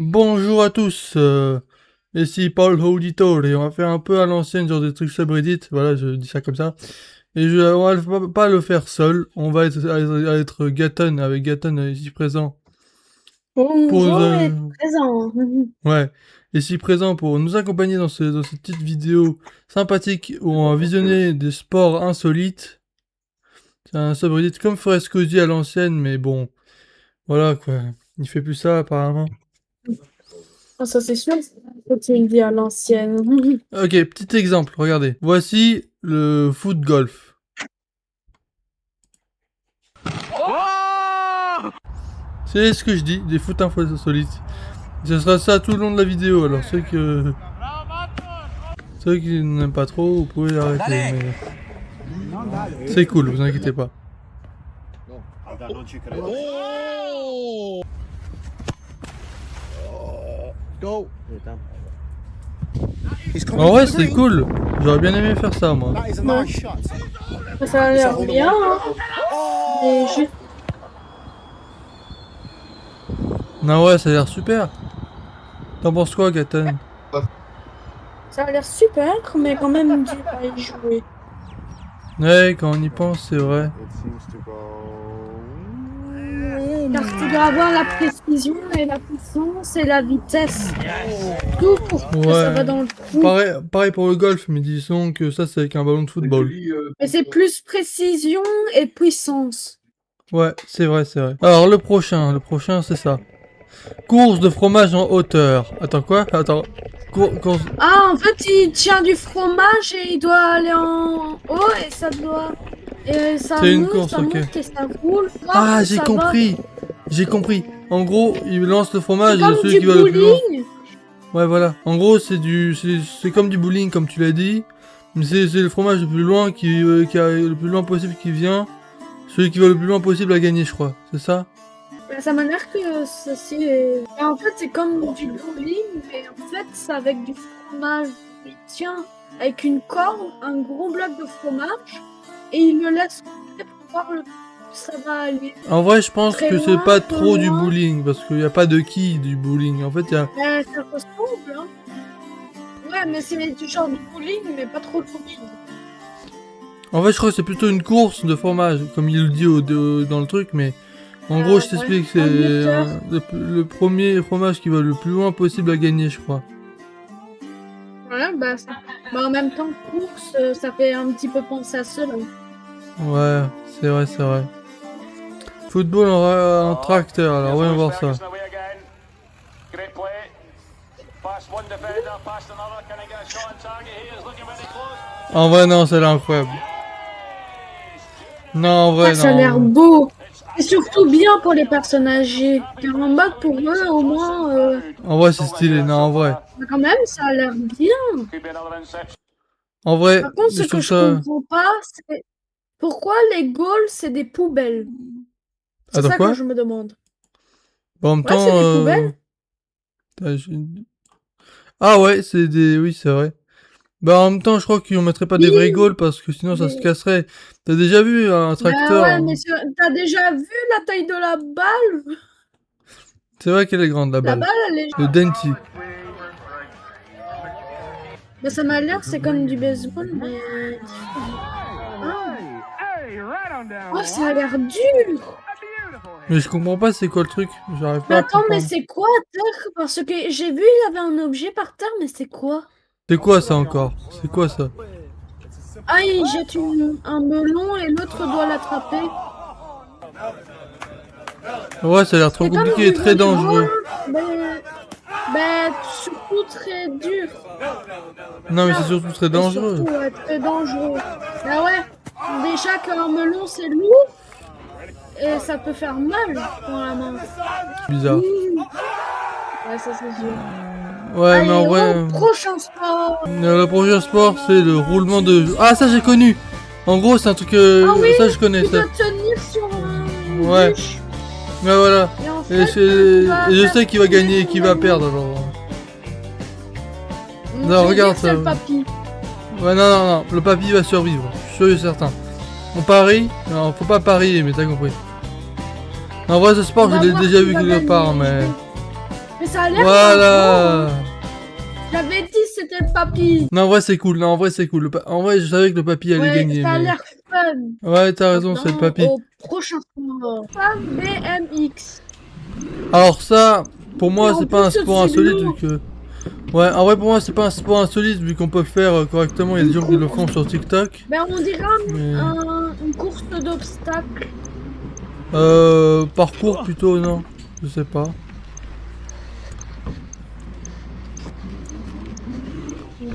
Bonjour à tous, ici Paul Auditor et on va faire un peu à l'ancienne genre des trucs subreddit, voilà je dis ça comme ça. Et on va pas le faire seul, on va être Gaton avec Gaton ici présent. Pour nous, Bonjour et présent. ouais, ici présent pour nous accompagner dans cette petite vidéo sympathique où on va visionner des sports insolites. C'est un subreddit comme Forest Cozy à l'ancienne mais bon, voilà quoi, il fait plus ça apparemment. Ah, ça c'est sûr, faut que tu me dis à l'ancienne. Ok, petit exemple, regardez. Voici le foot golf. C'est ce que je dis, des foot insolites. Ce sera ça tout le long de la vidéo, alors ceux qui n'aiment pas trop, vous pouvez l'arrêter. Mais... c'est cool, vous inquiétez pas. En vrai, c'est cool. J'aurais bien aimé faire ça, moi. Ça a l'air bien, hein. Mais juste... Non, ouais, ça a l'air super. T'en penses quoi, Gaten? ça a l'air super, mais quand même dur à y jouer. Ouais, quand on y pense, c'est vrai. Car tu dois avoir la précision et la puissance et la vitesse. Tout pour que ça va dans le trou. Pareil pour le golf, mais disons que ça, c'est avec un ballon de football. Mais c'est plus précision et puissance. Ouais, c'est vrai, c'est vrai. Alors, le prochain, c'est ça. Course de fromage en hauteur. Attends, quoi? Attends. Ah, en fait, il tient du fromage et il doit aller en haut et ça doit... Et ça c'est une monte, course, ça ok. monte et ça roule. Ah, j'ai ça compris. J'ai compris. En gros, il lance le fromage C'est et comme celui du qui va le plus loin. bowling. Ouais, voilà. En gros, c'est comme du bowling, comme tu l'as dit. Mais c'est le fromage le plus loin qui a le plus loin possible qui vient. Celui qui va le plus loin possible a gagné, je crois. C'est ça? Ça m'a l'air que ceci est... En fait, c'est comme du bowling, mais en fait, c'est avec du fromage. Il tient avec une corde, un gros bloc de fromage, et il le laisse rouler pour voir le... ça va aller. En vrai, je pense Très que c'est loin, pas peu trop du loin. bowling, parce qu'il n'y a pas de quilles du bowling. En fait, il y a... Ça ressemble, hein. Ouais, mais c'est du genre du bowling, mais pas trop bowling. En fait, je crois que c'est plutôt une course de fromage, comme il le dit dans le truc, mais en gros, je t'explique, c'est le premier fromage qui va le plus loin possible à gagner, je crois. Ouais, bah en même temps, course, ça fait un petit peu penser à cela. Ouais, c'est vrai, c'est vrai. Football en tracteur, alors voyons voir ça. En vrai, non, c'est incroyable. Non, en vrai, non. Ça a l'air beau. Et surtout bien pour les personnes âgées. Car en bas, pour eux, au moins... En vrai, c'est stylé, non, en vrai. Mais quand même, ça a l'air bien. En vrai, Par contre, ce je que trouve je ça... comprends pas, c'est... Pourquoi les Gaules, c'est des poubelles? C'est Attends, ça quoi? que je me demande. En même Ouais, c'est des poubelles. Ah ouais, c'est des... Oui, c'est vrai. Bah en même temps, je crois qu'on mettrait pas des vrais goals parce que sinon ça se casserait. T'as déjà vu un Bah tracteur? ouais, mais t'as déjà vu la taille de la balle? C'est vrai qu'elle est grande la La balle. balle, elle est... Le Denti. Bah ça m'a l'air, c'est comme du baseball, mais... Ah. Oh, ça a l'air dur. Mais je comprends pas c'est quoi le truc. J'arrive pas à Attends, mais comprendre. c'est quoi à terre? Parce que j'ai vu, il y avait un objet par terre, mais c'est quoi? C'est quoi ça encore? C'est quoi ça? Ah, il jette un melon et l'autre doit l'attraper. Ouais, ça a l'air trop C'est comme compliqué et du très dangereux. mais surtout très dur. Non mais c'est surtout très Et dangereux. surtout, ouais, très dangereux. Bah ouais, déjà qu'un melon c'est lourd et ça peut faire mal dans la main. Bizarre. Ouais, ça c'est sûr. Ouais, Allez, mais en vrai... prochain sport. Le prochain sport, c'est le roulement de... Ah, ça j'ai connu. En gros, c'est un truc... Ah oui, ça je connais. tu Ça. dois tenir sur un Ouais. bûche. Ouais, voilà. Et en Et, fait, je sais qui va gagner et qui va perdre. Alors. Non, regarde ça. C'est le papy. Ouais, non. Le papy va survivre. Je suis sûr et certain. On parie. Non, faut pas parier, mais t'as compris. En vrai, ce sport, je l'ai déjà vu quelque part, mais... Mais ça a l'air Voilà. marrant, hein. J'avais dit c'était le papy. Non, en vrai, c'est cool. Non, en vrai, c'est cool. En vrai, je savais que le papy allait Ouais, gagner. ça a Mais... l'air fun. Ouais, t'as raison, c'est le papy. Au prochain sport. BMX. Alors ça, pour Et moi, en c'est pas un plus, sport c'est insolite lourd. vu que... Ouais, en vrai, pour moi, c'est pas un sport insolite vu qu'on peut le faire correctement. Il y a des gens qui le font sur TikTok. Ben, on dirait Mais... une course d'obstacles. Parcours plutôt, non? Je sais pas.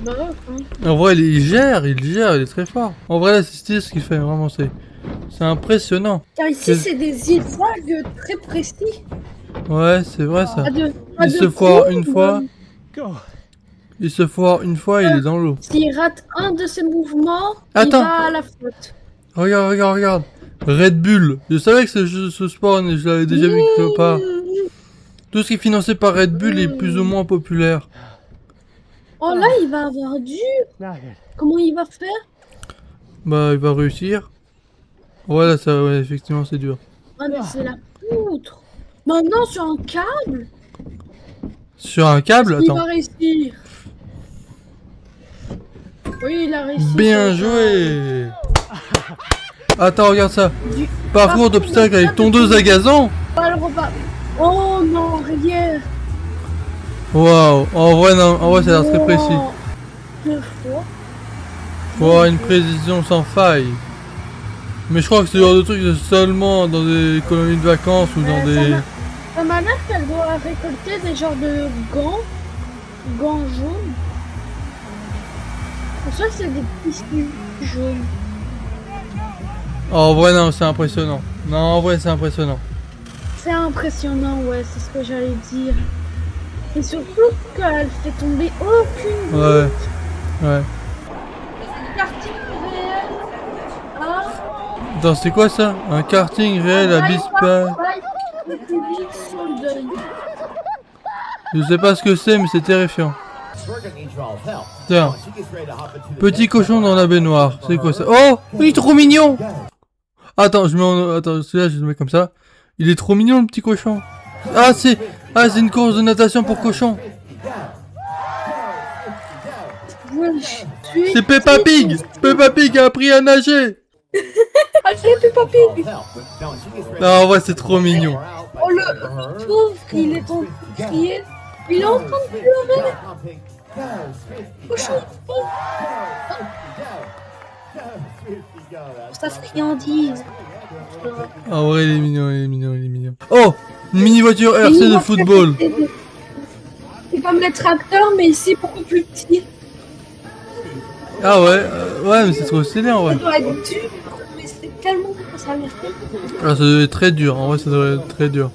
Bah, hein. En vrai, il gère, il est très fort. En vrai, là, c'est stylé ce qu'il fait, vraiment, c'est impressionnant. Car ici, c'est des zigzags très précis. Ouais, c'est vrai ça. Pas Il de se foire courbe. une fois. Il se foire une fois, il est dans l'eau. S'il rate un de ses mouvements, Attends. il va à la faute. Regarde, regarde, regarde. Red Bull. Je savais que ce sport, je l'avais déjà vu quelque part. Tout ce qui est financé par Red Bull est plus ou moins populaire. Oh là, il va avoir dur. Comment il va faire? Bah, il va réussir. Voilà, ça, ouais, effectivement, c'est dur. Ah, mais c'est la poutre. Maintenant, sur un câble, Sur un câble, il va attends. réussir. Oui, il a réussi. Bien joué. Attends, regarde ça. Parcours d'obstacles avec tondeuse à gazon. Pas le repas. Oh non, rien. Waouh. En vrai, non. En vrai, ça a l'air très précis. Deux fois. Faut avoir une précision sans faille. Mais je crois que c'est le genre de truc seulement dans des colonies de vacances ou dans des... Ça m'a l'air qu'elle doit récolter des genres de gants jaunes. Pour ça, c'est des tissus jaunes. En vrai, non, c'est impressionnant. Non, en vrai, c'est impressionnant. C'est impressionnant, ouais, c'est ce que j'allais dire. Et surtout qu'elle fait tomber aucune Ouais. goutte. Ouais. Karting réel. Ah, Attends, c'est quoi ça? Un karting réel à Bispa. Je sais pas ce que c'est, mais c'est terrifiant. Tiens. Petit cochon dans la baignoire. C'est quoi ça? Oh! Il est trop mignon! Attends, je mets en... Attends, celui-là, je le mets comme ça. Il est trop mignon, le petit cochon. Ah, c'est une course de natation pour cochon. C'est Peppa Pig! Peppa Pig a appris à nager! Ah, c'est Peppa Pig! Non, en vrai, c'est trop mignon. Oh, le pauvre, il est en train de crier. Il est en train de pleurer. Cochon, sa friandise. En vrai, il est mignon, il est mignon, il est mignon. Oh! Une mini voiture RC de football. C'est comme les tracteurs, mais ici beaucoup plus petit. Ah ouais, ouais, mais c'est trop stylé en Ça vrai. doit être dur, mais c'est tellement que ça m'a fait. Ah, ça doit être très dur, en vrai, ça doit être très dur.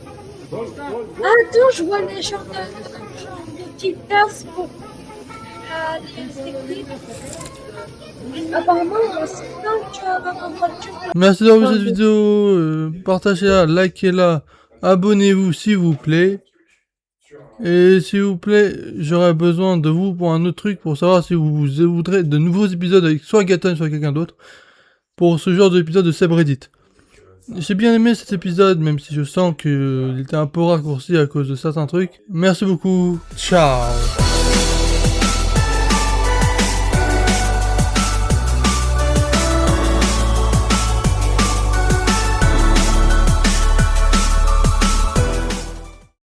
Ah, attends, je vois les genres de petites tasses pour les techniques. Apparemment, il y a 5 voitures. Merci d'avoir vu cette vidéo, partagez-la, likez-la, abonnez-vous s'il vous plaît. Et s'il vous plaît, j'aurais besoin de vous pour un autre truc, pour savoir si vous voudrez de nouveaux épisodes avec soit Gaton, soit quelqu'un d'autre, pour ce genre d'épisode de Subreddit. J'ai bien aimé cet épisode, même si je sens qu'il était un peu raccourci à cause de certains trucs. Merci beaucoup, ciao.